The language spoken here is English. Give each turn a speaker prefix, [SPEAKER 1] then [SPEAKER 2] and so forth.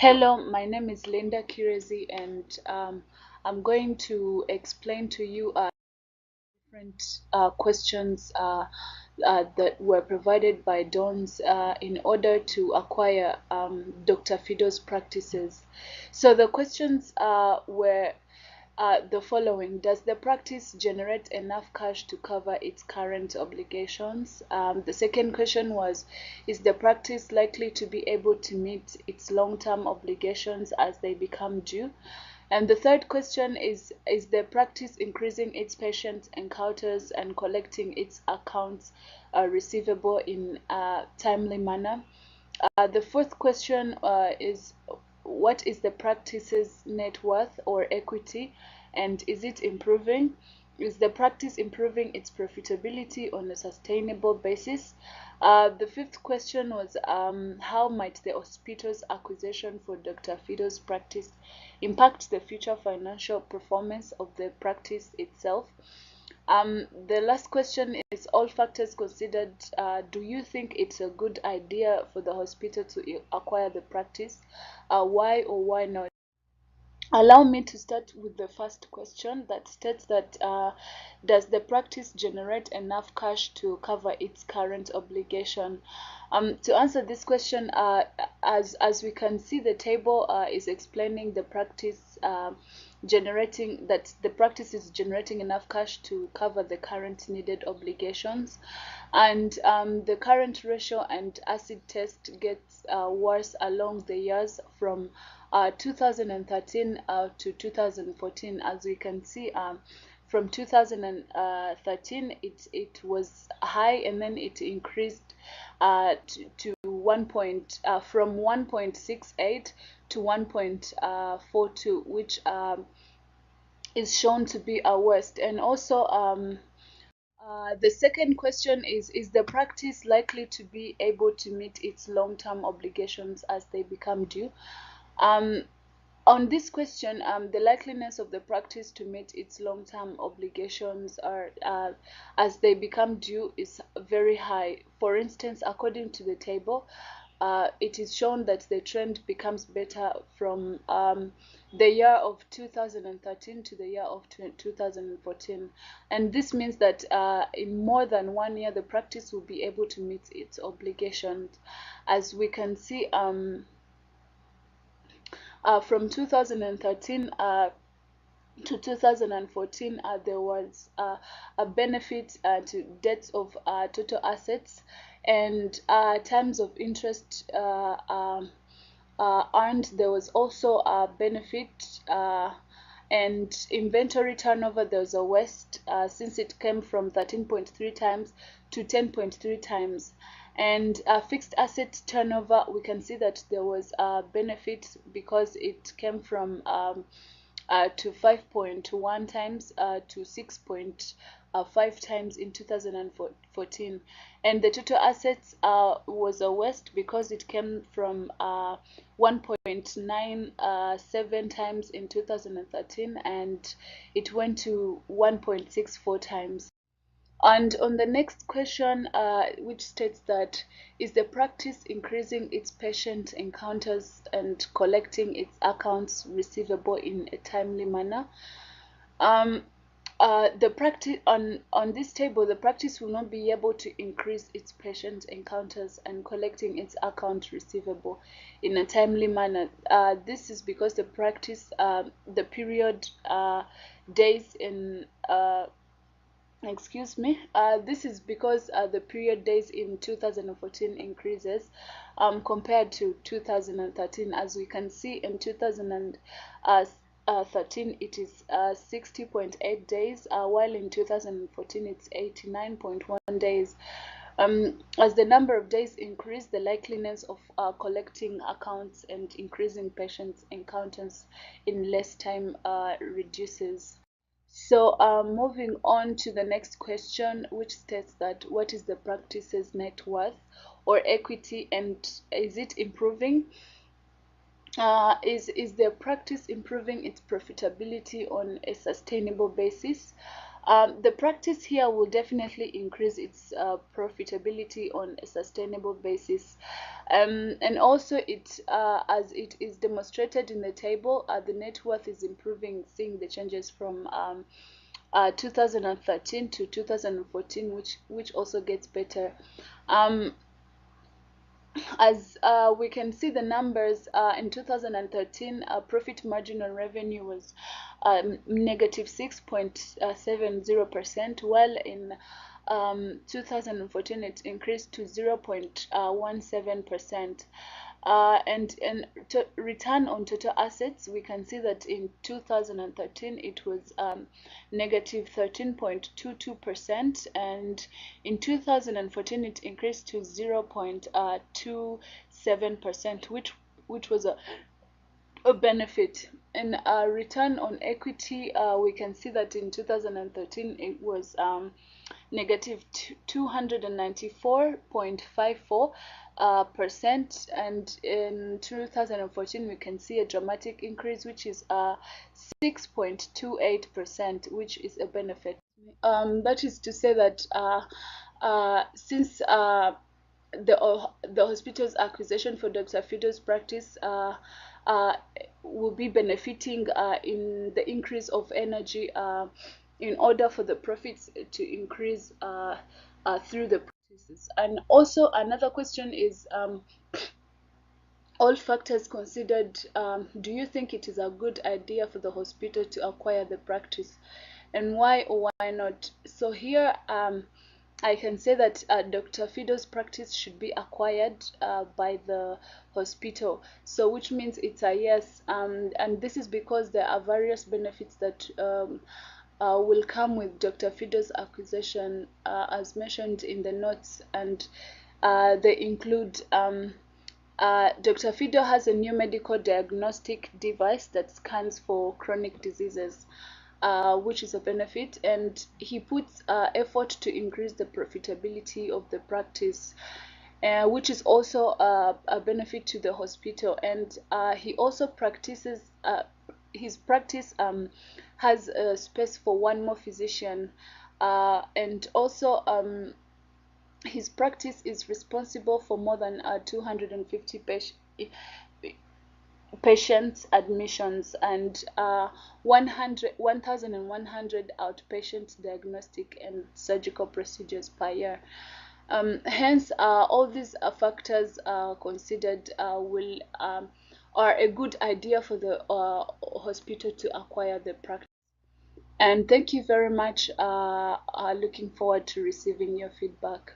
[SPEAKER 1] Hello, my name is Linda Kirezi, and I'm going to explain to you different questions that were provided by Dons in order to acquire Dr. Fido's practices. So the questions were the following: does the practice generate enough cash to cover its current obligations? The second question was, is the practice likely to be able to meet its long-term obligations as they become due? And the third question is the practice increasing its patient encounters and collecting its accounts receivable in a timely manner? The fourth question is, what is the practice's net worth or equity, and is it improving? Is the practice improving its profitability on a sustainable basis? The fifth question was, how might the hospital's acquisition for Dr. Fido's practice impact the future financial performance of the practice itself? The last question is, all factors considered, do you think it's a good idea for the hospital to acquire the practice? Why or why not? Allow me to start with the first question that states that does the practice generate enough cash to cover its current obligation? To answer this question, as we can see, the table is explaining the practice the practice is generating enough cash to cover the current needed obligations, and the current ratio and acid test gets worse along the years from 2013 to 2014. As we can see, from 2013 it was high, and then it increased to from 1.68 to 1.42, which is shown to be a worst. And also the second question is the practice likely to be able to meet its long-term obligations as they become due? On this question, the likeliness of the practice to meet its long-term obligations as they become due is very high. For instance, according to the table, it is shown that the trend becomes better from the year of 2013 to the year of 2014. And this means that in more than 1 year, the practice will be able to meet its obligations. As we can see, from 2013 to 2014, there was a benefit to debts of total assets, and terms of interest earned. There was also a benefit, and inventory turnover, there was a waste since it came from 13.3 times to 10.3 times. And fixed asset turnover, we can see that there was a benefit because it came from to 5.1 times to 6.5 times in 2014. And the total assets was a waste because it came from 1.97 times in 2013, and it went to 1.64 times. And on the next question, which states that, is the practice increasing its patient encounters and collecting its accounts receivable in a timely manner? The practice on this table, the practice will not be able to increase its patient encounters and collecting its account receivable in a timely manner. This is because the practice, the period days in this is because the period days in 2014 increases compared to 2013. As we can see, in 2013 it is 60.8 days, while in 2014 it's 89.1 days. As the number of days increase, the likeliness of collecting accounts and increasing patients encounters in less time reduces. So moving on to the next question, which states that, what is the practice's net worth or equity, and is it improving? Is the practice improving its profitability on a sustainable basis? The practice here will definitely increase its profitability on a sustainable basis. And also, as it is demonstrated in the table, the net worth is improving, seeing the changes from 2013 to 2014, which also gets better. As we can see the numbers, in 2013, profit margin on revenue was negative 6.70%, while in 2014 it increased to 0.17%. And return on total assets, we can see that in 2013 it was negative 13.22%, and in 2014 it increased to 0.27%, which was a benefit. And return on equity, we can see that in 2013 it was negative 294.54%, and in 2014 we can see a dramatic increase, which is 6.28%, which is a benefit. That is to say that since the hospital's acquisition for Dr. Fido's practice will be benefiting in the increase of energy, in order for the profits to increase through the practices. And also another question is, all factors considered, do you think it is a good idea for the hospital to acquire the practice, and why or why not? So here, I can say that Dr. Fido's practice should be acquired by the hospital, so which means it's a yes, and this is because there are various benefits that will come with Dr. Fido's acquisition, as mentioned in the notes, and they include Dr. Fido has a new medical diagnostic device that scans for chronic diseases, which is a benefit, and he puts effort to increase the profitability of the practice, which is also a benefit to the hospital. And he also practices, his practice has a space for one more physician, and also his practice is responsible for more than 250 patients admissions, and 1,100 outpatient diagnostic and surgical procedures per year. Hence, all these factors considered will are a good idea for the hospital to acquire the practice. And thank you very much. Looking forward to receiving your feedback.